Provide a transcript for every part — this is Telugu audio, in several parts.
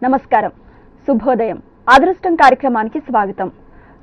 నమస్కారం. శుభోదయం. అదృష్టం కార్యక్రమానికి స్వాగతం.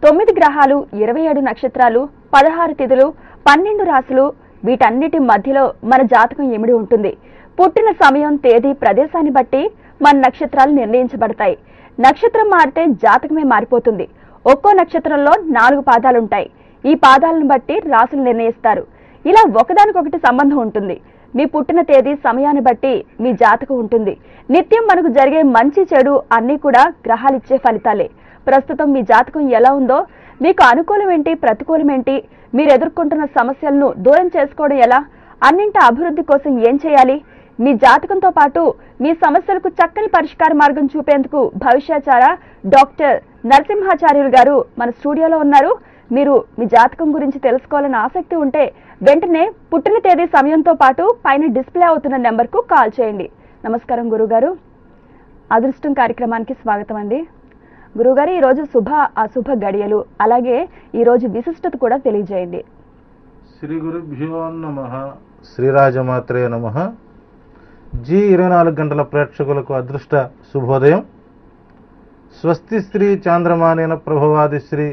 9 గ్రహాలు, 27 నక్షత్రాలు, 16 తిథులు, 12 రాశులు, వీటన్నిటి మధ్యలో మన జాతకం ఇమిడి ఉంటుంది. పుట్టిన సమయం, తేదీ, ప్రదేశాన్ని బట్టి మన నక్షత్రాలు నిర్ణయించబడతాయి. నక్షత్రం మారితే జాతకమే మారిపోతుంది. ఒక్కో నక్షత్రంలో 4 పాదాలుంటాయి. ఈ పాదాలను బట్టి రాశులు నిర్ణయిస్తారు. ఇలా ఒకదానికొకటి సంబంధం ఉంటుంది. మీ పుట్టిన తేదీ, సమయాన్ని బట్టి మీ జాతకం ఉంటుంది. నిత్యం మనకు జరిగే మంచి చెడు అన్నీ కూడా గ్రహాలిచ్చే ఫలితాలే. ప్రస్తుతం మీ జాతకం ఎలా ఉందో, మీకు అనుకూలం ఏంటి, ప్రతికూలం ఏంటి, మీరు ఎదుర్కొంటున్న సమస్యలను దూరం చేసుకోవడం ఎలా, అన్నింటి అభివృద్ధి కోసం ఏం చేయాలి, మీ జాతకంతో పాటు మీ సమస్యలకు చక్కని పరిష్కార మార్గం చూపేందుకు భవిష్యాచార డాక్టర్ నరసింహాచార్యులు గారు మన స్టూడియోలో ఉన్నారు. మీరు మీ జాతకం గురించి తెలుసుకోవాలని ఆసక్తి ఉంటే వెంటనే పుట్టిన తేదీ, సమయంతో పాటు పైన డిస్ప్లే అవుతున్న నెంబర్కు కాల్ చేయండి. నమస్కారం గురుగారు. అదృష్టం కార్యక్రమానికి స్వాగతం అండి. గురుగారు, ఈరోజు శుభ అశుభ గడియలు, అలాగే ఈరోజు విశిష్టత కూడా తెలియజేయండి. శ్రీ గురుభ్యో నమః. శ్రీరాజమాత్రే నమః. G24 గంటల ప్రేక్షకులకు అదృష్ట శుభోదయం. స్వస్తి శ్రీ చాంద్రమానేన ప్రభవాది శ్రీ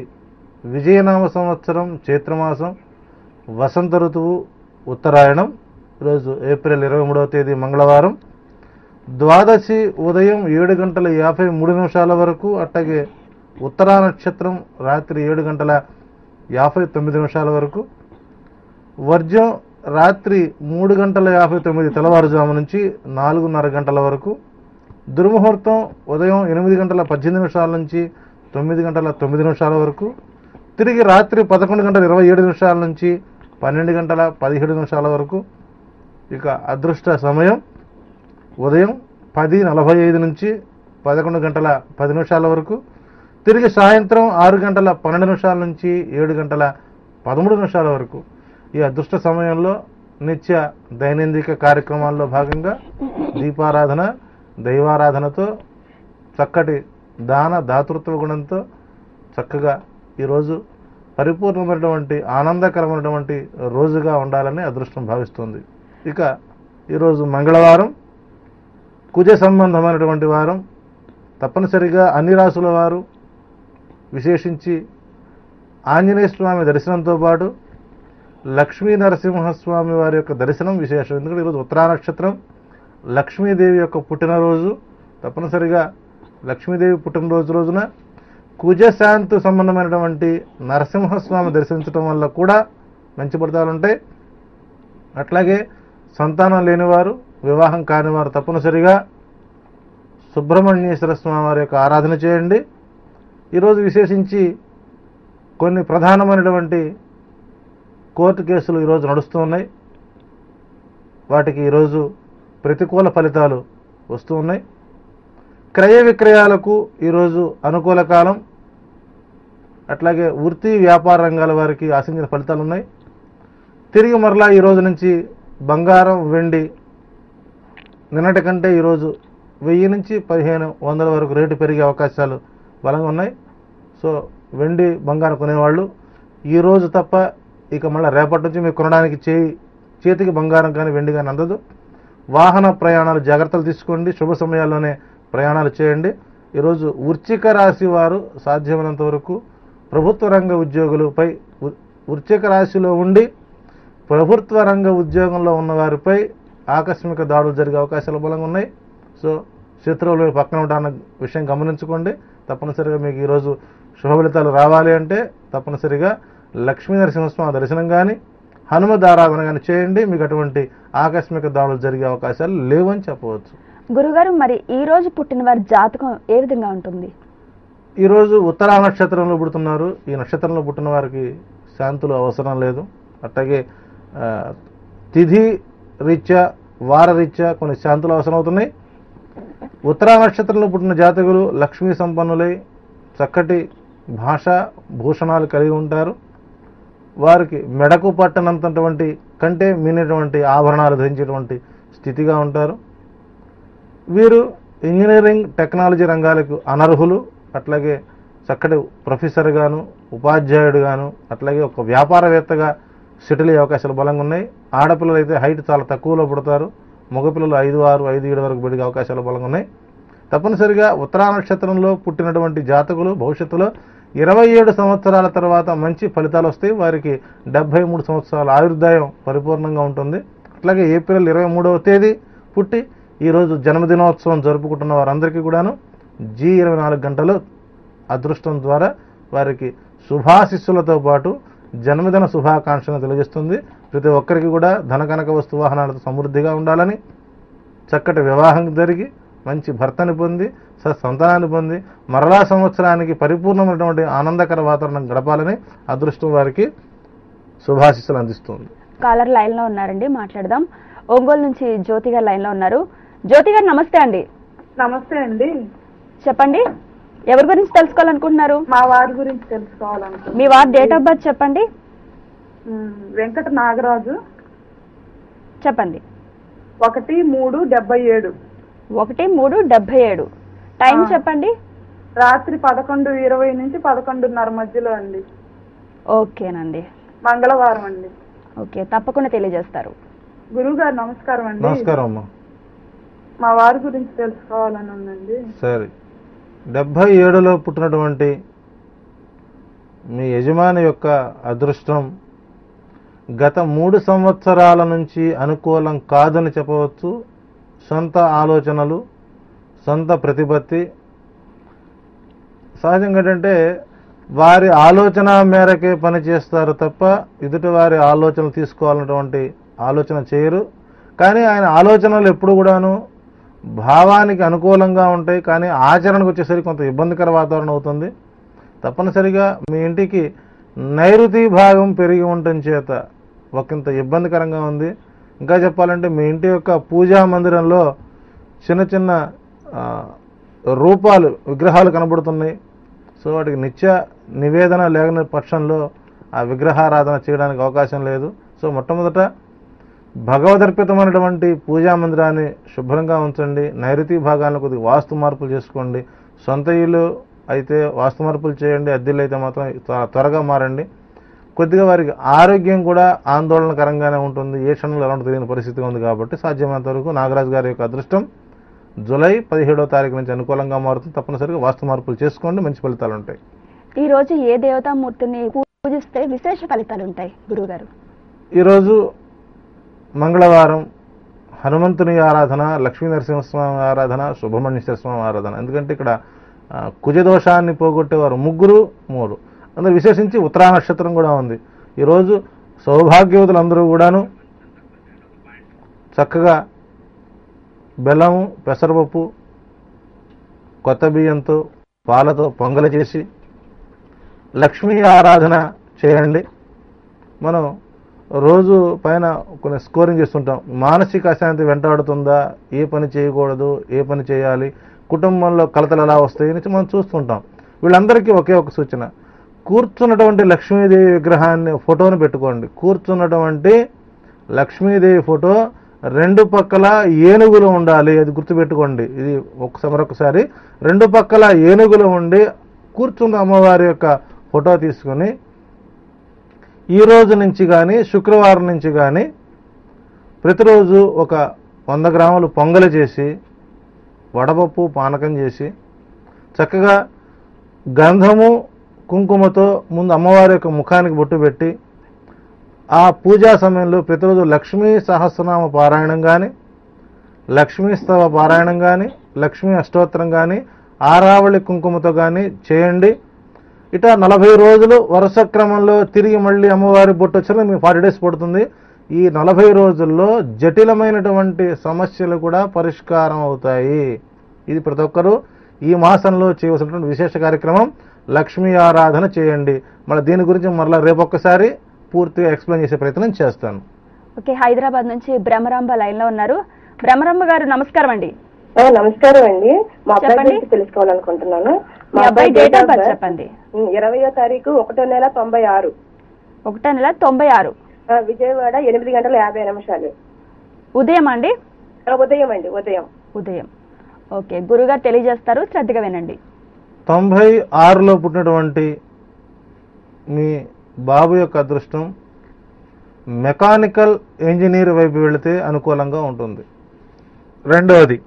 విజయనామ సంవత్సరం, చైత్రమాసం, వసంత ఋతువు, ఉత్తరాయణం. ఈరోజు ఏప్రిల్ 23వ తేదీ మంగళవారం. ద్వాదశి ఉదయం 7 గంటల 53 నిమిషాల వరకు, అట్లాగే ఉత్తరా నక్షత్రం రాత్రి 7 గంటల 59 నిమిషాల వరకు, వర్జం రాత్రి 3 గంటల 59 తెల్లవారుజాము నుంచి 4:30 గంటల వరకు, దుర్ముహూర్తం ఉదయం 8 గంటల 18 నిమిషాల నుంచి 9 గంటల 9 నిమిషాల వరకు, తిరిగి రాత్రి 11 గంటల 27 నిమిషాల నుంచి 12 గంటల 17 నిమిషాల వరకు. ఇక అదృష్ట సమయం ఉదయం 10:45 నుంచి 11 గంటల 10 నిమిషాల వరకు, తిరిగి సాయంత్రం 6 గంటల 12 నిమిషాల నుంచి 7 గంటల 13 నిమిషాల వరకు. ఈ అదృష్ట సమయంలో నిత్య దైనందిక కార్యక్రమాల్లో భాగంగా దీపారాధన, దైవారాధనతో, చక్కటి దాతృత్వ గుణంతో చక్కగా ఈరోజు పరిపూర్ణమైనటువంటి ఆనందకరమైనటువంటి రోజుగా ఉండాలని అదృష్టం భావిస్తుంది. ఇక ఈరోజు మంగళవారం, కుజ సంబంధమైనటువంటి వారం. తప్పనిసరిగా అన్ని రాసుల వారు, విశేషించి ఆంజనేయ స్వామి దర్శనంతో పాటు లక్ష్మీ నరసింహస్వామి వారి యొక్క దర్శనం విశేషం. ఎందుకంటే ఈరోజు ఉత్తరా నక్షత్రం, లక్ష్మీదేవి యొక్క పుట్టినరోజు. తప్పనిసరిగా లక్ష్మీదేవి పుట్టినరోజు రోజున కుజశాంతి సంబంధమైనటువంటి నరసింహస్వామి దర్శించడం వల్ల కూడా మంచి ఫలితాలు ఉంటాయి. అట్లాగే సంతానం లేనివారు, వివాహం కానివారు తప్పనిసరిగా సుబ్రహ్మణ్యేశ్వర స్వామి వారి యొక్క ఆరాధన చేయండి. ఈరోజు విశేషించి కొన్ని ప్రధానమైనటువంటి కోర్టు కేసులు ఈరోజు నడుస్తూ ఉన్నాయి. వాటికి ఈరోజు ప్రతికూల ఫలితాలు వస్తూ ఉన్నాయి. క్రయ విక్రయాలకు ఈరోజు అనుకూల కాలం. అట్లాగే వృత్తి వ్యాపార రంగాల వారికి ఆశించిన ఫలితాలు ఉన్నాయి. తిరిగి మరలా ఈ రోజు నుంచి బంగారం, వెండి నిన్నటి కంటే ఈరోజు 1000 నుంచి 1500 వరకు రేటు పెరిగే అవకాశాలు బలంగా ఉన్నాయి. సో వెండి, బంగారం కొనేవాళ్ళు ఈరోజు తప్ప ఇక మళ్ళీ రేపటి నుంచి మీకు కొనడానికి చేతికి బంగారం కానీ వెండి కానీ అందదు. వాహన ప్రయాణాలు జాగ్రత్తలు తీసుకోండి. శుభ సమయాల్లోనే ప్రయాణాలు చేయండి. ఈరోజు వృశ్చిక రాశి వారు సాధ్యమైనంత వరకు ప్రభుత్వ రంగ ఉద్యోగులపై, వృశ్చిక రాశిలో ఉండి ప్రభుత్వ రంగ ఉద్యోగంలో ఉన్న వారిపై ఆకస్మిక దాడులు జరిగే అవకాశాలు బలంగా ఉన్నాయి. సో శత్రువులు పక్కన ఉంటారన్న విషయం గమనించుకోండి. తప్పనిసరిగా మీకు ఈరోజు శుభ ఫలితాలు రావాలి అంటే తప్పనిసరిగా లక్ష్మీ నరసింహస్వామి దర్శనం కానీ, హనుమద్ ఆరాధన కానీ చేయండి. మీకు అటువంటి ఆకస్మిక దాడులు జరిగే అవకాశాలు లేవని చెప్పవచ్చు. గురుగారు, మరి ఈ రోజు పుట్టిన వారి జాతకం ఏ విధంగా ఉంటుంది? ఈరోజు ఉత్తరా నక్షత్రంలో పుడుతున్నారు. ఈ నక్షత్రంలో పుట్టిన వారికి శాంతులు అవసరం లేదు. అట్లాగే తిథి రీత్యా, వార రీత్యా కొన్ని శాంతులు అవసరం అవుతున్నాయి. ఉత్తరా నక్షత్రంలో పుట్టిన జాతకులు లక్ష్మీ సంపన్నులై చక్కటి భాషా భూషణాలు కలిగి ఉంటారు. వారికి మెడకు పట్టనంతటువంటి కంటే మిన్నటువంటి ఆభరణాలు ధరించేటువంటి స్థితిగా ఉంటారు. వీరు ఇంజనీరింగ్, టెక్నాలజీ రంగాలకు అనర్హులు. అట్లాగే చక్కటి ప్రొఫెసర్ గాను, ఉపాధ్యాయుడు గాను, అట్లాగే ఒక వ్యాపారవేత్తగా సెటిల్ అయ్యే అవకాశాలు బలంగా ఉన్నాయి. ఆడపిల్లలు అయితే హైట్ చాలా తక్కువలో పుడతారు. మగపిల్లలు 5'6", 5'7" వరకు పెరిగే అవకాశాలు బలంగా ఉన్నాయి. తప్పనిసరిగా ఉత్తరా నక్షత్రంలో పుట్టినటువంటి జాతకులు భవిష్యత్తులో 27 సంవత్సరాల తర్వాత మంచి ఫలితాలు వస్తాయి. వారికి 73 సంవత్సరాల ఆయుర్దాయం పరిపూర్ణంగా ఉంటుంది. అట్లాగే ఏప్రిల్ 23వ తేదీ పుట్టి ఈరోజు జన్మదినోత్సవం జరుపుకుంటున్న వారందరికీ కూడాను G24 గంటలు అదృష్టం ద్వారా వారికి శుభాశిస్సులతో పాటు జన్మదిన శుభాకాంక్షలను తెలియజేస్తుంది. ప్రతి ఒక్కరికి కూడా ధనకనక వస్తు వాహనాలతో సమృద్ధిగా ఉండాలని, చక్కటి వివాహం జరిగి మంచి భర్తని పొంది సంతానాన్ని పొంది మరలా సంవత్సరానికి పరిపూర్ణమైనటువంటి ఆనందకర వాతావరణం గడపాలని అదృష్టం వారికి శుభాశిస్సులు అందిస్తుంది. కాలర్ లైన్ లో ఉన్నారండి, మాట్లాడదాం. ఒంగోలు నుంచి జ్యోతి గారు లైన్ లో ఉన్నారు. జ్యోతి గారు నమస్తే అండి. నమస్తే అండి. చెప్పండి, ఎవరి గురించి తెలుసుకోవాలనుకుంటున్నారు? మా వారి గురించి తెలుసుకోవాలనుకుంటున్నాను. మీ వారి డేట్ ఆఫ్ బర్త్ చెప్పండి. వెంకట నాగరాజు. చెప్పండి. 1/3/77. 1/3/77. టైం చెప్పండి. రాత్రి 11:20 నుంచి 11:30 మధ్యలో అండి. ఓకేనండి. మంగళవారం అండి. ఓకే, తప్పకుండా తెలియజేస్తారు. గురువు గారు నమస్కారం అండి. నమస్కారం అమ్మా. మా వారి గురించి తెలుసుకోవాలని ఉందండి. సరే, 77లో పుట్టినటువంటి మీ యజమాని యొక్క అదృష్టం గత 3 సంవత్సరాల నుంచి అనుకూలం కాదని చెప్పవచ్చు. సొంత ఆలోచనలు, సొంత ప్రతిపత్తి, సహజంగా ఏంటంటే వారి ఆలోచన మేరకే పనిచేస్తారు తప్ప ఎదుటి వారి ఆలోచనలు తీసుకోవాలన్నటువంటి ఆలోచన చేయరు. కానీ ఆయన ఆలోచనలు ఎప్పుడు కూడాను భావానికి అనుకూలంగా ఉంటాయి, కానీ ఆచరణకు వచ్చేసరికి కొంత ఇబ్బందికర వాతావరణం అవుతుంది. తప్పనిసరిగా మీ ఇంటికి నైరుతి భాగం పెరిగి ఉండటం చేత ఒకంత ఇబ్బందికరంగా ఉంది. ఇంకా చెప్పాలంటే మీ ఇంటి యొక్క పూజా మందిరంలో చిన్న చిన్న రూపాలు, విగ్రహాలు కనబడుతున్నాయి. సో వాటికి నిత్య నివేదన లేని పక్షంలో ఆ విగ్రహారాధన చేయడానికి అవకాశం లేదు. సో మొట్టమొదట భగవదర్పితమైనటువంటి పూజా మందిరాన్ని శుభ్రంగా ఉంచండి. నైరుతి భాగాలను కొద్దిగా వాస్తు మార్పులు చేసుకోండి. సొంత ఇల్లు అయితే వాస్తు మార్పులు చేయండి, అద్దెలు అయితే మాత్రం త్వరగా మారండి. కొద్దిగా వారికి ఆరోగ్యం కూడా ఆందోళనకరంగానే ఉంటుంది. ఏ క్షణంలో ఎలాంటి తెలియని పరిస్థితి ఉంది కాబట్టి సాధ్యమైనంత వరకు నాగరాజు గారి యొక్క అదృష్టం జూలై 17వ తారీఖు నుంచి అనుకూలంగా మారుతుంది. తప్పనిసరిగా వాస్తు మార్పులు చేసుకోండి, మంచి ఫలితాలు ఉంటాయి. ఈ రోజు ఏ దేవతామూర్తిని పూజిస్తే విశేష ఫలితాలు ఉంటాయి గురువుగారు? ఈరోజు మంగళవారం హనుమంతుని ఆరాధన, లక్ష్మీ నరసింహస్వామి ఆరాధన, సుబ్రహ్మణ్యేశ్వర స్వామి ఆరాధన. ఎందుకంటే ఇక్కడ కుజదోషాన్ని పోగొట్టేవారు 3 అందులో విశేషించి ఉత్తరా నక్షత్రం కూడా ఉంది. ఈరోజు సౌభాగ్యవతులందరూ కూడాను చక్కగా బెల్లము, పెసరపప్పు, కొత్త బియ్యంతో, పాలతో పొంగలి చేసి లక్ష్మీ ఆరాధన చేయండి. మనం రోజు పైన కొన్ని స్కోరింగ్ చేస్తుంటాం. మానసిక అశాంతి వెంటాడుతుందా, ఏ పని చేయకూడదు, ఏ పని చేయాలి, కుటుంబంలో కలతలు ఎలా వస్తాయి అని మనం చూస్తుంటాం. వీళ్ళందరికీ ఒకే ఒక సూచన, కూర్చున్నటువంటి లక్ష్మీదేవి విగ్రహాన్ని ఫోటోని పెట్టుకోండి. కూర్చున్నటువంటి లక్ష్మీదేవి ఫోటో 2 పక్కల ఏనుగులు ఉండాలి, అది గుర్తుపెట్టుకోండి. ఇది మరొకసారి 2 పక్కల ఏనుగులు ఉండి కూర్చున్న అమ్మవారి యొక్క ఫోటో తీసుకుని ఈ రోజు నుంచి కానీ శుక్రవారం నుంచి కానీ ప్రతిరోజు ఒక 100 గ్రాములు పొంగలి చేసి, వడపప్పు పానకం చేసి, చక్కగా గంధము కుంకుమతో ముందు అమ్మవారి యొక్క ముఖానికి బొట్టు పెట్టి ఆ పూజా సమయంలో ప్రతిరోజు లక్ష్మీ సహస్రనామ పారాయణం కానీ, లక్ష్మీ స్తవ పారాయణం కానీ, లక్ష్మీ అష్టోత్తరం కానీ, ఆరావళి కుంకుమతో కానీ చేయండి. ఇట 40 రోజులు వరుస క్రమంలో తిరిగి మళ్ళీ అమ్మవారి బొట్టు వచ్చిన మీకు 40 డేస్ పడుతుంది. ఈ 40 రోజుల్లో జటిలమైనటువంటి సమస్యలు కూడా పరిష్కారం అవుతాయి. ఇది ప్రతి ఒక్కరూ ఈ మాసంలో చేయవలసినటువంటి విశేష కార్యక్రమం. లక్ష్మీ ఆరాధన చేయండి. మళ్ళీ దీని గురించి మరలా రేపొక్కసారి పూర్తిగా ఎక్స్ప్లెయిన్ చేసే ప్రయత్నం చేస్తాను. ఓకే, హైదరాబాద్ నుంచి బ్రహ్మరాంబ లైన్ లో ఉన్నారు. బ్రహ్మరాంబ గారు నమస్కారం అండి. నమస్కారం అండి. మా అబ్బాయి గురించి తెలుసుకోవాలనుకుంటున్నాను. మా అబ్బాయి డేట్ ఆఫ్ బర్త్ చెప్పండి. 20వ తారీఖు 1వ నెల 96. 1వ నెల 96. విజయవాడ 8:50 ఉదయం అండి? ఉదయం అండి. ఉదయం. ఓకే, గురుగారు తెలియజేస్తారు, శ్రద్ధగా వినండి. 96లో పుట్టినటువంటి మీ బాబు యొక్క అదృష్టం మెకానికల్ ఇంజనీర్ వైపు వెళితే అనుకూలంగా ఉంటుంది. రెండవది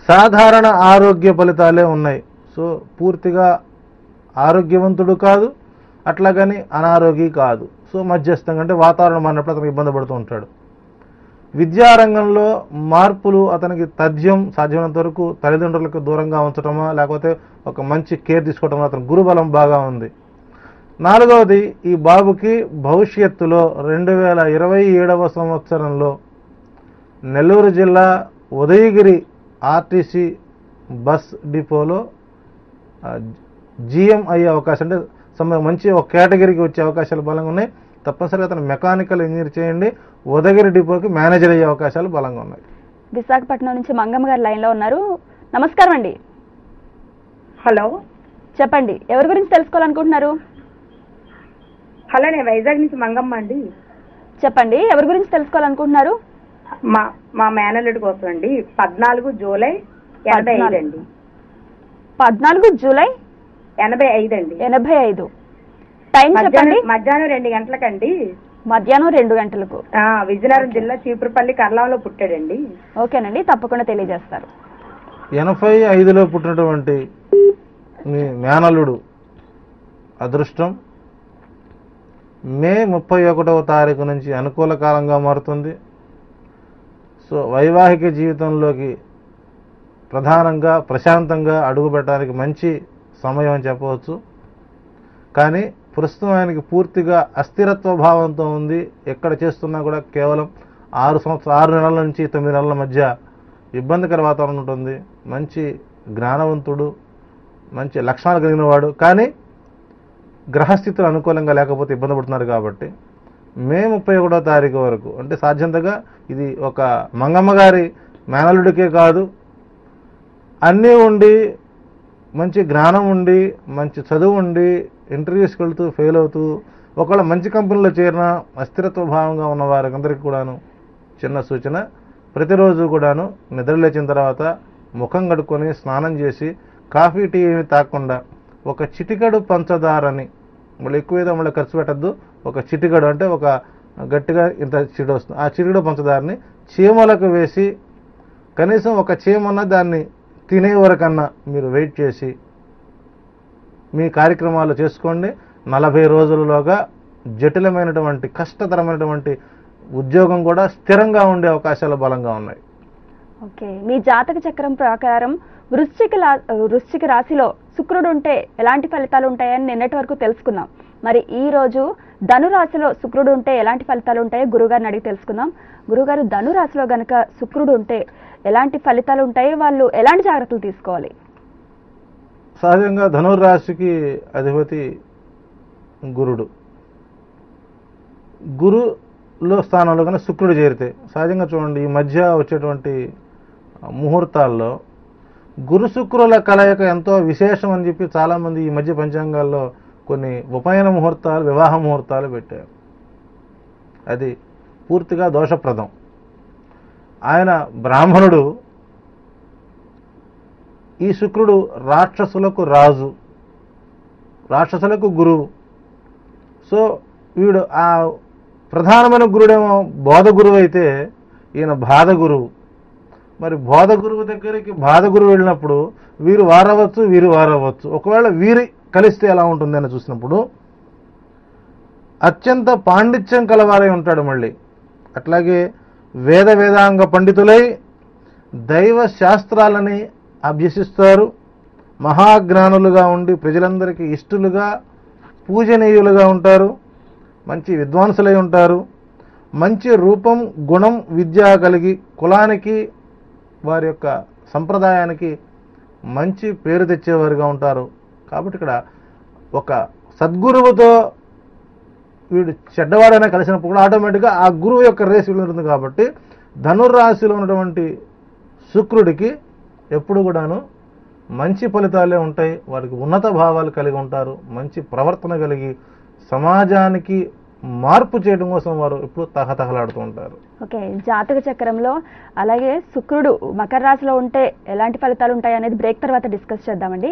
సాధారణ ఆరోగ్య ఫలితాలే ఉన్నాయి. సో పూర్తిగా ఆరోగ్యవంతుడు కాదు, అట్లాగని అనారోగ్య కాదు. సో మధ్యస్థంగా, అంటే వాతావరణం మారినప్పుడు అతనికి ఇబ్బంది పడుతూ ఉంటాడు. విద్యారంగంలో మార్పులు అతనికి తథ్యం, సాధ్యమైనంత వరకు తల్లిదండ్రులకు దూరంగా ఉంచడమా లేకపోతే ఒక మంచి కేర్ తీసుకోవటమా, అతని గురుబలం బాగా ఉంది. 4వది, ఈ బాబుకి భవిష్యత్తులో 2027వ సంవత్సరంలో నెల్లూరు జిల్లా ఉదయగిరి ఆర్టీసీ బస్ డిపోలో జీఎం అయ్యే అవకాశం, అంటే మంచి ఒక కేటగిరీకి వచ్చే అవకాశాలు బలంగా ఉన్నాయి. తప్పనిసరిగా అతను మెకానికల్ ఇంజనీర్ చేయండి, ఉదయగిరి డిపోకి మేనేజర్ అయ్యే అవకాశాలు బలంగా ఉన్నాయి. విశాఖపట్నం నుంచి మంగమ్మ గారు లైన్లో ఉన్నారు. నమస్కారం అండి. హలో చెప్పండి, ఎవరి గురించి తెలుసుకోవాలనుకుంటున్నారు? హలో, నేను వైజాగ్ నుంచి మంగమ్మ అండి. చెప్పండి, ఎవరి గురించి తెలుసుకోవాలనుకుంటున్నారు? మా మేనల్లుడి కోసం అండి. 14 జూలై 85 అండి. 14 జూలై 85 అండి. 85. టైం చెప్పండి. మధ్యాహ్నం 2 గంటలకండి. మధ్యాహ్నం 2 గంటలకు. విజయనగరం జిల్లా చీపురుపల్లి కర్లాంలో పుట్టాడండి. ఓకేనండి, తప్పకుండా తెలియజేస్తారు. 85లో పుట్టినటువంటి మీ మేనల్లుడు అదృష్టం మే 31వ తారీఖు నుంచి అనుకూల కాలంగా మారుతుంది. సో వైవాహిక జీవితంలోకి ప్రధానంగా ప్రశాంతంగా అడుగుపెట్టడానికి మంచి సమయం అని చెప్పవచ్చు. కానీ ప్రస్తుతం ఆయనకి పూర్తిగా అస్థిరత్వ భావంతో ఉంది. ఎక్కడ చేస్తున్నా కూడా కేవలం 6 నెలల నుంచి 9 నెలల మధ్య ఇబ్బందికర వాతావరణం ఉంటుంది. మంచి జ్ఞానవంతుడు, మంచి లక్షణాలు కలిగిన వాడు, కానీ గ్రహస్థితులు అనుకూలంగా లేకపోతే ఇబ్బంది పడుతున్నారు. కాబట్టి మే 31వ తారీఖు వరకు, అంటే సాధ్యంతగా ఇది ఒక మంగమ్మ గారి మేనల్లుడికే కాదు, అన్నీ ఉండి మంచి జ్ఞానం ఉండి మంచి చదువు ఉండి ఇంటర్వ్యూస్కి వెళ్తూ ఫెయిల్ అవుతూ ఒకవేళ మంచి కంపెనీలో చేరిన అస్థిరత్వ భావంగా ఉన్న వారందరికీ కూడాను చిన్న సూచన, ప్రతిరోజు కూడాను నిద్రలేచిన తర్వాత ముఖం కడుక్కొని స్నానం చేసి కాఫీ టీ ఏమి తాగకుండా ఒక చిటికెడు పంచదారని, మళ్ళీ ఎక్కువైతే మళ్ళీ ఖర్చు పెట్టద్దు, ఒక చిటికెడు అంటే ఒక గట్టిగా ఇంత చిటి వస్తుంది, ఆ చిటికెడు పంచదారని చీమలకు వేసి కనీసం ఒక చీమన్న దాన్ని తినే వరకన్నా మీరు వెయిట్ చేసి మీ కార్యక్రమాలు చేసుకోండి. 40 రోజులలోగా జటిలమైనటువంటి కష్టతరమైనటువంటి ఉద్యోగం కూడా స్థిరంగా ఉండే అవకాశాలు బలంగా ఉన్నాయి. ఓకే, మీ జాతక చక్రం ప్రకారం వృశ్చిక రాశిలో శుక్రుడు ఉంటే ఎలాంటి ఫలితాలు ఉంటాయని నిన్నటి వరకు తెలుసుకున్నాం. మరి ఈ రోజు ధనురాశిలో శుక్రుడు ఉంటే ఎలాంటి ఫలితాలు ఉంటాయో గురుగారిని అడిగి తెలుసుకుందాం. గురుగారు, ధనురాశిలో గనక శుక్రుడు ఉంటే ఎలాంటి ఫలితాలు ఉంటాయి, వాళ్ళు ఎలాంటి జాగ్రత్తలు తీసుకోవాలి? సహజంగా ధనుర్రాశికి అధిపతి గురుడు. గురులో స్థానంలో కన్నా శుక్రుడు చేరితే సహజంగా చూడండి, ఈ మధ్య వచ్చేటువంటి ముహూర్తాల్లో గురు శుక్రుల కలయిక ఎంతో విశేషం అని చెప్పి చాలామంది ఈ మధ్య పంచాంగాల్లో కొన్ని ఉపనయన ముహూర్తాలు, వివాహ ముహూర్తాలు పెట్టారు. అది పూర్తిగా దోషప్రదం. ఆయన బ్రాహ్మణుడు, ఈ శుక్రుడు రాక్షసులకు రాజు, రాక్షసులకు గురువు. సో వీడు ఆ ప్రధానమైన గురుడేమో బోధ గురువు అయితే ఈయన బాధ గురువు. మరి బోధ గురువు దగ్గరికి బాధ గురువు వెళ్ళినప్పుడు వీరు వారవచ్చు, వీరు వారవచ్చు. ఒకవేళ వీరి కలిస్తే ఎలా ఉంటుందని చూసినప్పుడు అత్యంత పాండిత్యం కలవారై ఉంటాడు. మళ్ళీ అట్లాగే వేదాంగ పండితులై దైవ శాస్త్రాలని అభ్యసిస్తారు. మహాజ్ఞానులుగా ఉండి ప్రజలందరికీ ఇష్టలుగా పూజనీయులుగా ఉంటారు. మంచి విద్వాంసులై ఉంటారు. మంచి రూపం, గుణం, విద్య కలిగి కులానికి, వారి యొక్క సంప్రదాయానికి మంచి పేరు తెచ్చేవారుగా ఉంటారు. కాబట్టి ఇక్కడ ఒక సద్గురువుతో వీడు చెడ్డవాడైనా కలిసినప్పుడు కూడా ఆటోమేటిక్గా ఆ గురువు యొక్క రేసు ఉంటుంది. కాబట్టి ధనుర్రాశిలో ఉన్నటువంటి శుక్రుడికి ఎప్పుడు కూడాను మంచి ఫలితాలే ఉంటాయి. వారికి ఉన్నత భావాలు కలిగి ఉంటారు. మంచి ప్రవర్తన కలిగి సమాజానికి మార్పు చేయడం కోసం వారు ఎప్పుడు తహతహలాడుతూ ఉంటారు. ఓకే, జాతక చక్రంలో అలాగే శుక్రుడు మకర రాశిలో ఉంటే ఎలాంటి ఫలితాలు ఉంటాయి అనేది బ్రేక్ తర్వాత డిస్కస్ చేద్దామండి.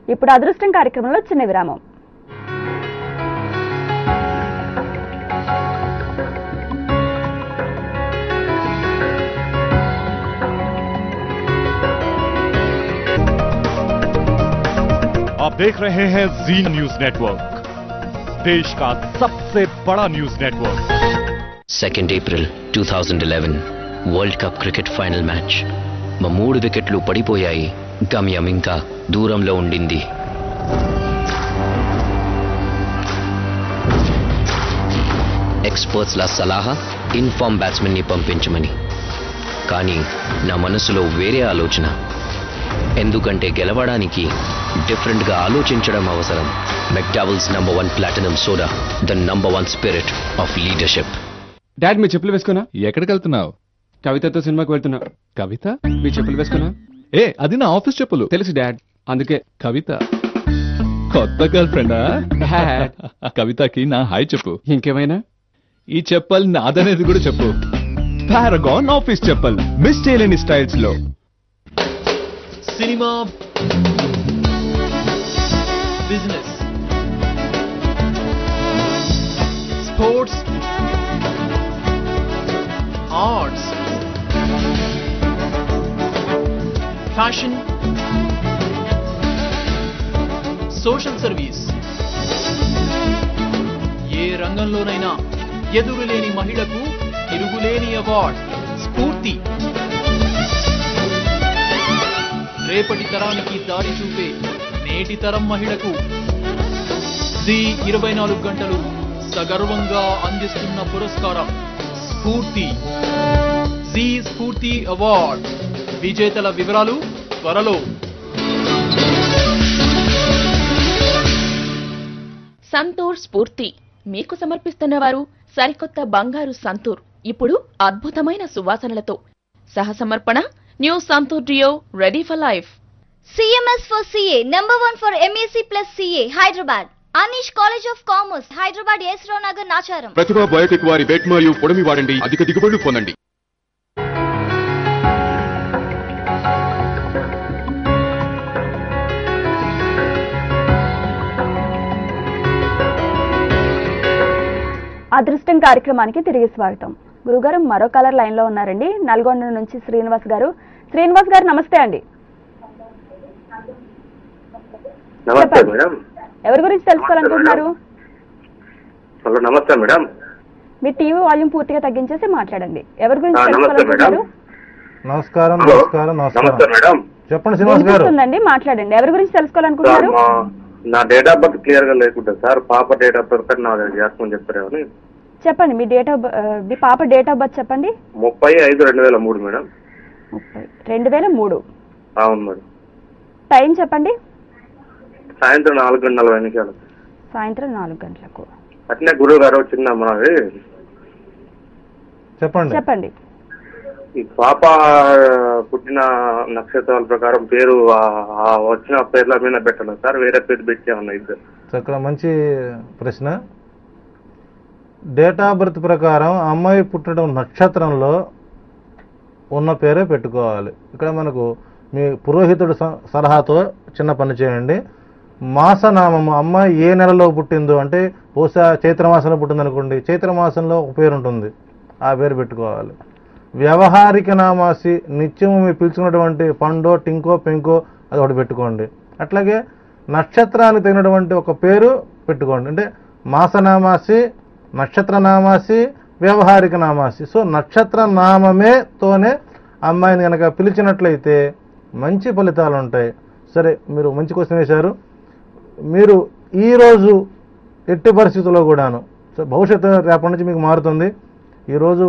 ఇప్పుడు అదృష్టం కార్యక్రమంలో చిన్న విరామం. आप देख रहे हैं जी न्यूज नेटवर्क, देश का सबसे बड़ा news network. 2 April 2011 world cup cricket final match. మా 3 వికెట్లు పడిపోయాయి. గమ్యం ఇంకా దూరంలో ఉండింది. ఎక్స్పర్ట్స్ల సలహా ఇన్ఫార్మ్ బ్యాట్స్మెన్ ని పంపించమని. కానీ నా మనసులో వేరే ఆలోచన. ఎందుకంటే గెలవడానికి డిఫరెంట్ గా ఆలోచించడం అవసరం. McDowell's #1 platinum soda, the #1 spirit of leadership. Dad మీ చెప్పులు వేసుకున్నా? ఎక్కడికి వెళ్తున్నావు? కవితతో సినిమాకి వెళ్తున్నా. కవిత? మీ చెప్పులు వేసుకున్నా? ఏ అది నా ఆఫీస్ చెప్పులు. తెలుసు డాడ్, అందుకే. కవిత కొత్త గర్ల్ ఫ్రెండా? డాడ్, కవితకి నా హాయ్ చెప్పు. ఇంకేమైనా? ఈ చెప్పల్ నాదనేది కూడా చెప్పు. పారాగాన్ ఆఫీస్ చెప్పల్, మిస్ చేయలేని స్టైల్స్ లో. Cinema, business, sports, arts, fashion, social service, ఏ రంగంలోనైనా ఎదురులేని మహిళకు తిరుగులేని అవార్డ్ స్ఫూర్తి. రేపటి తరానికి దారి చూపే నేటి తరం మహిళకు జీ 24 గంటలు సగర్వంగా అందిస్తున్న పురస్కారం స్ఫూర్తి. జీ స్ఫూర్తి అవార్డ్ విజేతల వివరాలు త్వరలో. సంతూర్ స్ఫూర్తి మీకు సమర్పిస్తున్న వారు సరికొత్త బంగారు సంతూర్, ఇప్పుడు అద్భుతమైన సువాసనలతో. సహసమర్పణ new Santoor deo, ready for life. CMS for CA, #1 for MAC plus CA, Hyderabad. Anish College of Commerce, Hyderabad, S. Rao Nagar, Nacharam. Pratibha Biotech వారి బెట్ మరియు పొడిమి వాడండి, అధిక దిగుబడులు పొందండి. అదృష్టం కార్యక్రమానికి తిరిగి స్వాగతం. గురుగారు మరో కలర్ లైన్ లో ఉన్నారండి, నల్గొండ నుంచి శ్రీనివాస్ గారు. శ్రీనివాస్ గారు నమస్తే అండి. నమస్తే మేడం. ఎవరి గురించి తెలుసుకోవాలనుకుంటున్నారు? హలో నమస్తే మేడం. మీ టీవీ వాల్యూమ్ పూర్తిగా తగ్గించేసి మాట్లాడండి. ఎవరి గురించి తెలుసుకోవాలనుకుంటున్నారు? నమస్కారం నమస్కారం నమస్కారం. నమస్తే మేడం. చెప్పండి శ్రీనివాస్ గారు. మాట్లాడండి. ఎవరి గురించి తెలుసుకోవాలనుకుంటున్నారు? నా డేట్ ఆఫ్ బర్త్ క్లియర్ గా లేకుంటే సార్, పాప డేట్ ఆఫ్ బర్త్ నా జాతకం చెప్తారేమని. చెప్పండి. మీ పాప డేట్ ఆఫ్ బర్త్ చెప్పండి. 30/5/2003 మేడం. 2003. అవును మేడం. టైం చెప్పండి. సాయంత్రం 4:40 సాయంత్రం 4 గంటలకు. అట్నే గురువు గారు చిన్న మనది చెప్పండి. ఈ పాప పుట్టిన నక్షత్రాల ప్రకారం పేరు వచ్చిన పేర్ల మీద పెట్టాలి సార్, వేరే పేరు పెట్టేమన్నా ఇద్దరు. ఇక్కడ మంచి ప్రశ్న. డేట్ ఆఫ్ బర్త్ ప్రకారం అమ్మాయి పుట్టడం నక్షత్రంలో ఉన్న పేరే పెట్టుకోవాలి. ఇక్కడ మనకు మీ పురోహితుడు సలహాతో చిన్న పని చేయండి. మాసనామము, అమ్మాయి ఏ నెలలో పుట్టిందో, అంటే బహుశా చైత్రమాసంలో పుట్టింది అనుకోండి, చైత్రమాసంలో ఒక పేరు ఉంటుంది, ఆ పేరు పెట్టుకోవాలి. వ్యవహారిక నామాసి, నిత్యము మీరు పిలుచుకున్నటువంటి పండో టింకో పెంకో అది ఒకటి పెట్టుకోండి. అట్లాగే నక్షత్రానికి తగినటువంటి ఒక పేరు పెట్టుకోండి. అంటే మాసనామాసి, నక్షత్ర నామాసి, వ్యవహారిక నామాసి. సో నక్షత్ర నామమేతోనే అమ్మాయిని కనుక పిలిచినట్లయితే మంచి ఫలితాలు ఉంటాయి. సరే, మీరు మంచి క్వశ్చన్ వేశారు. మీరు ఈరోజు ఎట్టి పరిస్థితుల్లో కూడాను, భవిష్యత్తు రేపటి నుంచి మీకు మారుతుంది. ఈరోజు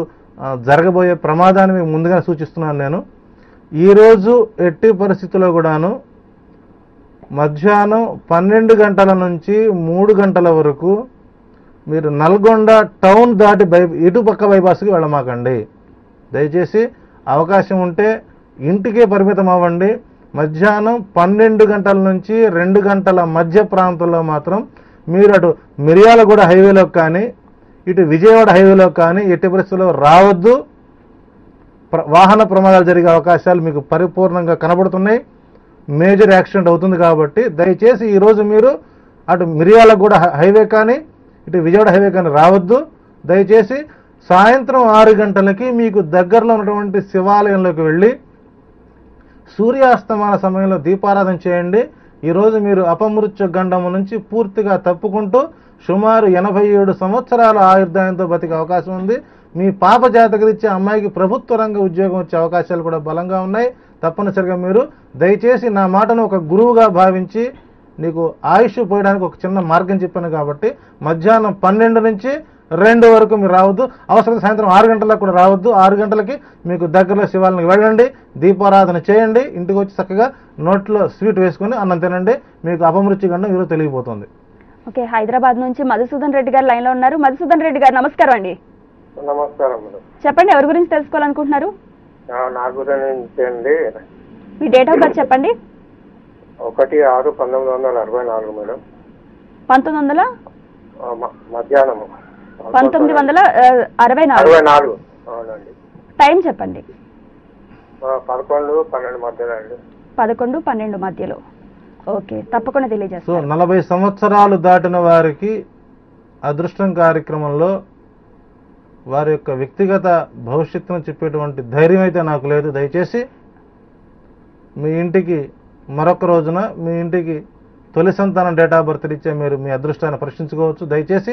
జరగబోయే ప్రమాదాన్ని మీకు ముందుగా సూచిస్తున్నాను నేను. ఈరోజు ఎట్టి పరిస్థితుల్లో కూడాను మధ్యాహ్నం 12 గంటల నుంచి 3 గంటల వరకు మీరు నల్గొండ టౌన్ దాటి ఇటుపక్క బైపాస్కి వెళ్ళమాకండి. దయచేసి అవకాశం ఉంటే ఇంటికే పరిమితం అవ్వండి. మధ్యాహ్నం 12 గంటల నుంచి 2 గంటల మధ్య ప్రాంతంలో మాత్రం మీరు అటు మిర్యాలగూడ హైవేలో కానీ ఇటు విజయవాడ హైవేలో కానీ ఎట్టి పరిస్థితుల్లో రావద్దు. వాహన ప్రమాదాలు జరిగే అవకాశాలు మీకు పరిపూర్ణంగా కనబడుతున్నాయి. మేజర్ యాక్సిడెంట్ అవుతుంది కాబట్టి దయచేసి ఈరోజు మీరు అటు మిర్యాలగూడ హైవే కానీ ఇటు విజయవాడ హైవే కానీ రావద్దు. దయచేసి సాయంత్రం 6 గంటలకి మీకు దగ్గరలో ఉన్నటువంటి శివాలయంలోకి వెళ్ళి సూర్యాస్తమాన సమయంలో దీపారాధన చేయండి. ఈరోజు మీరు అపమృత్యు గండము నుంచి పూర్తిగా తప్పుకుంటూ సుమారు 87 సంవత్సరాల ఆయుర్దాయంతో బతికే అవకాశం ఉంది. మీ పాప జాతకరీత్యా అమ్మాయికి ప్రభుత్వ రంగ ఉద్యోగం వచ్చే అవకాశాలు కూడా బలంగా ఉన్నాయి. తప్పనిసరిగా మీరు దయచేసి నా మాటను ఒక గురువుగా భావించి, నీకు ఆయుష్ పోయడానికి ఒక చిన్న మార్గం చెప్పాను కాబట్టి మధ్యాహ్నం 12 నుంచి 2 వరకు మీరు రావద్దు. అవసరం సాయంత్రం 6 గంటలకు కూడా రావద్దు. 6 గంటలకి మీకు దగ్గరలో శివాలయానికి వెళ్ళండి, దీపారాధన చేయండి, ఇంటికి వచ్చి చక్కగా నోట్లో స్వీట్ వేసుకుని అన్నం తినండి. మీకు అపమృత్యు గండం ఈరోజు తెలియబోతుంది. ఓకే, హైదరాబాద్ నుంచి మధుసూదన్ రెడ్డి గారు లైన్ లో ఉన్నారు. మధుసూదన్ రెడ్డి గారు నమస్కారం అండి. నమస్కారం మేడం. చెప్పండి, ఎవరి గురించి తెలుసుకోవాలనుకుంటున్నారు? నా గురించి అండి. మీ డేట్ ఆఫ్ బర్త్ చెప్పండి. 1/6/1964 మేడం. 1900 మధ్యాహ్నం 1964. అవునండి. టైం చెప్పండి. 11-12 మధ్యలో అండి. 11-12 మధ్యలో. ఓకే, తప్పకుండా తెలియజేస్తాను. 40 సంవత్సరాలు దాటిన వారికి అదృష్టం కార్యక్రమంలో వారి యొక్క వ్యక్తిగత భవిష్యత్తును చెప్పేటువంటి ధైర్యం అయితే నాకు లేదు. దయచేసి మీ ఇంటికి మరొక రోజున మీ ఇంటికి తొలి సంతానం డేట్ ఆఫ్ బర్త్ ఇచ్చే మీరు మీ అదృష్టాన్ని పరీక్షించుకోవచ్చు. దయచేసి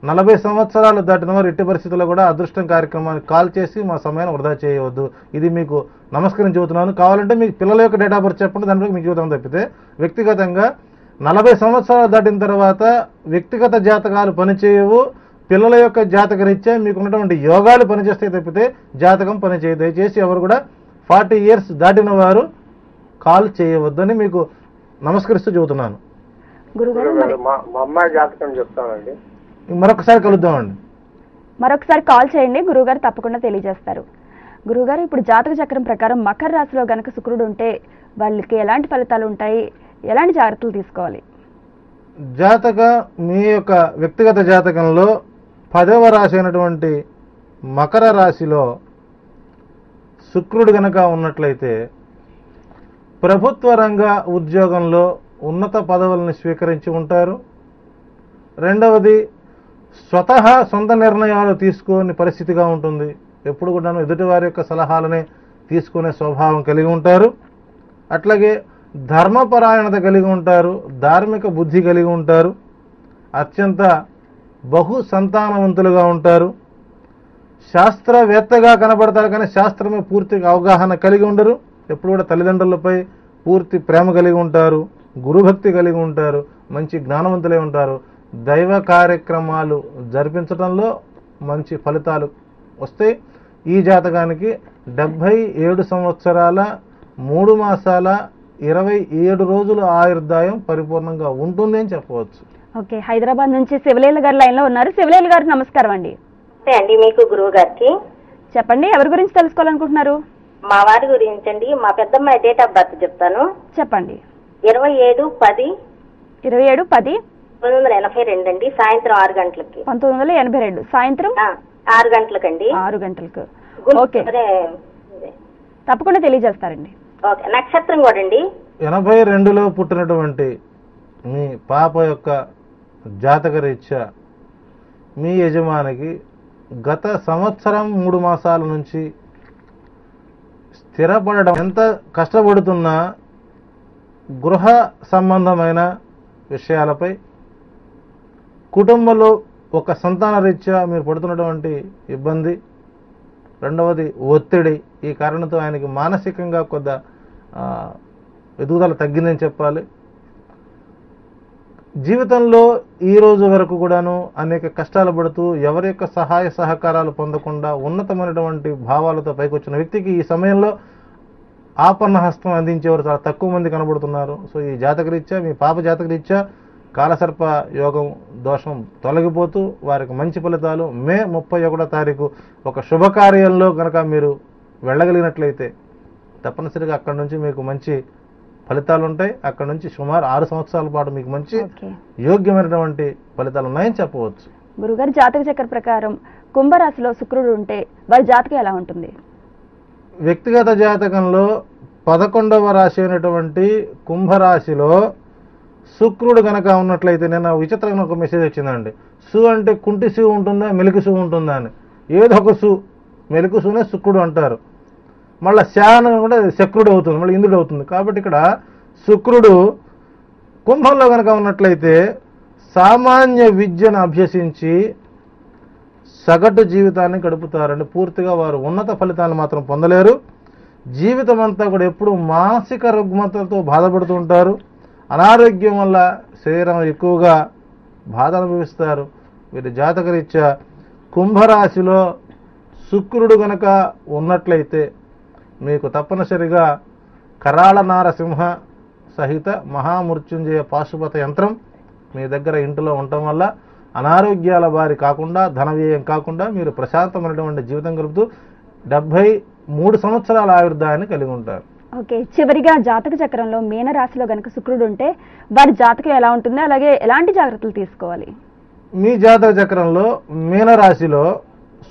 40 సంవత్సరాలు దాటిన వారు ఎట్టి పరిస్థితుల్లో కూడా అదృష్టం కార్యక్రమానికి కాల్ చేసి మా సమయాన్ని వృధా చేయవద్దు. ఇది మీకు నమస్కారం చెబుతున్నాను. కావాలంటే మీకు పిల్లల యొక్క డేట్ ఆఫ్ బర్త్ చెప్పండి, దానిపై మీకు చూద్దాం. తప్పితే వ్యక్తిగతంగా 40 సంవత్సరాలు దాటిన తర్వాత వ్యక్తిగత జాతకాలు పనిచేయవు. పిల్లల యొక్క జాతక రీత్యా మీకు ఉన్నటువంటి యోగాలు పనిచేస్తాయి తప్పితే జాతకం పనిచేయదు. దయచేసి ఎవరు కూడా 40 ఇయర్స్ దాటిన వారు కాల్ చేయవద్దని మీకు నమస్కరిస్తూ చెబుతున్నాను. మా అమ్మాయి జాతకం చెప్తానండి. మరొకసారి కలుద్దామండి. మరొకసారి కాల్ చేయండి, గురువుగారు తప్పకుండా తెలియజేస్తారు. గురువుగారు, ఇప్పుడు జాతక చక్రం ప్రకారం మకర రాశిలో గనక శుక్రుడు ఉంటే వాళ్ళకి ఎలాంటి ఫలితాలు ఉంటాయి, ఎలాంటి జాగ్రత్తలు తీసుకోవాలి? మీ యొక్క వ్యక్తిగత జాతకంలో 10వ రాశి అయినటువంటి మకర రాశిలో శుక్రుడు గనక ఉన్నట్లయితే ప్రభుత్వ రంగ ఉద్యోగంలో ఉన్నత పదవులను స్వీకరించి ఉంటారు. రెండవది, స్వతహా సొంత నిర్ణయాలు తీసుకునే పరిస్థితిగా ఉంటుంది. ఎప్పుడు కూడాను ఎదుటివారి యొక్క సలహాలనే తీసుకునే స్వభావం కలిగి ఉంటారు. అట్లాగే ధర్మపరాయణత కలిగి ఉంటారు, ధార్మిక బుద్ధి కలిగి ఉంటారు, అత్యంత బహు సంతానవంతులుగా ఉంటారు, శాస్త్రవేత్తగా కనబడతారు కానీ శాస్త్రమే పూర్తిగా అవగాహన కలిగి ఉండరు. ఎప్పుడు కూడా తల్లిదండ్రులపై పూర్తి ప్రేమ కలిగి ఉంటారు, గురుభక్తి కలిగి ఉంటారు, మంచి జ్ఞానవంతులై ఉంటారు. దైవ కార్యక్రమాలు జరిపించడంలో మంచి ఫలితాలు వస్తాయి. ఈ జాతకానికి 77 సంవత్సరాల 3 మాసాల 27 రోజుల ఆయుర్దాయం పరిపూర్ణంగా ఉంటుంది అని చెప్పవచ్చు. ఓకే, హైదరాబాద్ నుంచి శివలీల గారు లైన్ లో ఉన్నారు. శివలీల గారు నమస్కారం అండి. అండి, మీకు గురువు గారికి చెప్పండి, ఎవరి గురించి తెలుసుకోవాలనుకుంటున్నారు? మా వారి గురించి అండి. మా పెద్దమ్మాయి డేట్ ఆఫ్ బర్త్ చెప్తాను. చెప్పండి. 27/10/1982 అండి. సాయంత్రం 6 గంటలకి. 1982 సాయంత్రం 6 గంటలకండి. 6 గంటలకు. ఓకే, తప్పకుండా తెలియజేస్తారండి. ఓకే, నక్షత్రం కూడా అండి 82లో పుట్టినటువంటి మీ పాప యొక్క జాతక రీత్యా మీ యజమానికి గత సంవత్సరం 3 మాసాల నుంచి స్థిరపడడం, ఎంత కష్టపడుతున్నా గృహ సంబంధమైన విషయాలపై, కుటుంబంలో ఒక సంతాన రీత్యా మీరు పడుతున్నటువంటి ఇబ్బంది, రెండవది ఒత్తిడి, ఈ కారణంతో ఆయనకి మానసికంగా కొద్ది ఎదుగుదల తగ్గిందని చెప్పాలి. జీవితంలో ఈ రోజు వరకు కూడాను అనేక కష్టాలు పడుతూ ఎవరి యొక్క సహాయ సహకారాలు పొందకుండా ఉన్నతమైనటువంటి భావాలతో పైకొచ్చిన వ్యక్తికి ఈ సమయంలో ఆపన్న హస్తం అందించేవారు చాలా తక్కువ మంది కనబడుతున్నారు. సో ఈ జాతకరీత్యా, మీ పాప జాతకరీత్యా కాలసర్ప యోగం దోషం తొలగిపోతూ వారికి మంచి ఫలితాలు. మే 31వ తారీఖు ఒక శుభకార్యంలో కనుక మీరు వెళ్ళగలిగినట్లయితే తప్పనిసరిగా అక్కడి నుంచి మీకు మంచి ఫలితాలు ఉంటాయి. అక్కడ నుంచి సుమారు 6 సంవత్సరాల పాటు మీకు మంచి యోగ్యమైనటువంటి ఫలితాలు ఉన్నాయని చెప్పవచ్చు. గురుగారు, జాతక చక్ర ప్రకారం కుంభరాశిలో శుక్రుడు ఉంటే వారి జాతకం ఎలా ఉంటుంది? వ్యక్తిగత జాతకంలో 11వ రాశి అయినటువంటి కుంభరాశిలో శుక్రుడు గనక ఉన్నట్లయితే, నేను విచిత్రంగా ఒక మెసేజ్ వచ్చిందండి. సు అంటే కుంటి సు ఉంటుందా, మెలికి సు ఉంటుందా అని. ఏదో ఒక సు, మెలికి సునే శుక్రుడు అంటారు. మళ్ళీ శానం కూడా శక్రుడు అవుతుంది, మళ్ళీ ఇంద్రుడు అవుతుంది. కాబట్టి ఇక్కడ శుక్రుడు కుంభంలో కనుక ఉన్నట్లయితే సామాన్య విద్యను అభ్యసించి సగటు జీవితాన్ని గడుపుతారండి. పూర్తిగా వారు ఉన్నత ఫలితాలను మాత్రం పొందలేరు. జీవితం అంతా కూడా ఎప్పుడు మానసిక రుగ్మతలతో బాధపడుతూ ఉంటారు. అనారోగ్యం వల్ల శరీరం ఎక్కువగా బాధ అనుభవిస్తారు. వీరి జాతకరీత్యా కుంభరాశిలో శుక్రుడు గనక ఉన్నట్లయితే మీకు తప్పనిసరిగా కరాళ నారసింహ సహిత మహామృత్యుంజయ పాశుపత యంత్రం మీ దగ్గర ఇంటిలో ఉండటం వల్ల అనారోగ్యాల బారి కాకుండా ధన వ్యయం కాకుండా మీరు ప్రశాంతమైనటువంటి జీవితం గడుపుతూ 73 సంవత్సరాల ఆయుర్దాయాన్ని కలిగి ఉంటారు. ఓకే, చివరిగా జాతక చక్రంలో మీనరాశిలో గనక శుక్రుడు ఉంటే వారి జాతకం ఎలా ఉంటుంది, అలాగే ఎలాంటి జాగ్రత్తలు తీసుకోవాలి? మీ జాతక చక్రంలో మీనరాశిలో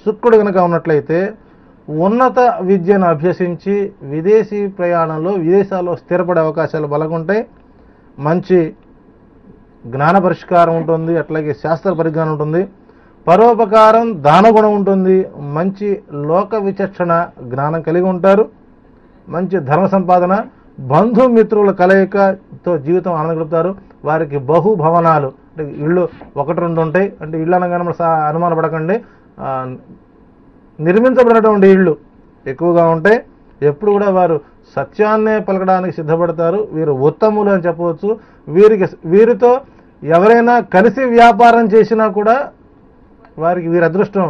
శుక్రుడు గనక ఉన్నట్లయితే ఉన్నత విద్యను అభ్యసించి విదేశీ ప్రయాణంలో విదేశాల్లో స్థిరపడే అవకాశాలు బలగుంటాయి. మంచి జ్ఞాన పరిష్కారం ఉంటుంది, అట్లాగే శాస్త్ర పరిజ్ఞానం ఉంటుంది, పరోపకారం దానగుణం ఉంటుంది, మంచి లోక విచక్షణ జ్ఞానం కలిగి ఉంటారు, మంచి ధర్మ సంపాదన, బంధుమిత్రుల కలయికతో జీవితం ఆనంద గడుపుతారు. వారికి బహుభవనాలు అంటే ఇళ్ళు 1-2 ఉంటాయి. అంటే ఇళ్ళు అనగానే మనం అనుమానపడకండి, నిర్మించబడినటువంటి ఇళ్ళు ఎక్కువగా ఉంటాయి. ఎప్పుడు కూడా వారు సత్యాన్నే పలకడానికి సిద్ధపడతారు. వీరు ఉత్తములు అని చెప్పవచ్చు. వీరితో ఎవరైనా కలిసి వ్యాపారం చేసినా కూడా వారికి వీరి అదృష్టం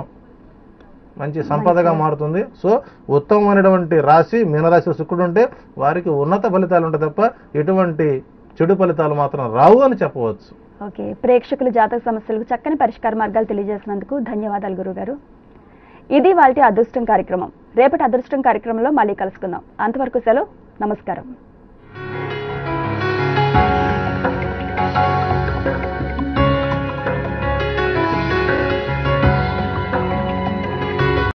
మంచి సంపదగా మారుతుంది. సో ఉత్తమమైనటువంటి రాశి మీనరాశి శుక్రుడు ఉంటే వారికి ఉన్నత ఫలితాలు ఉంటాయి తప్ప ఎటువంటి చెడు ఫలితాలు మాత్రం రావు అని చెప్పవచ్చు. ఓకే, ప్రేక్షకులు జాతక సమస్యలకు చక్కని పరిష్కార మార్గాలు తెలియజేసినందుకు ధన్యవాదాలు గురుగారు. ఇది వాళ్ళ అదృష్టం కార్యక్రమం. రేపటి అదృష్టం కార్యక్రమంలో మళ్ళీ కలుసుకుందాం. అంతవరకు సెలవు, నమస్కారం.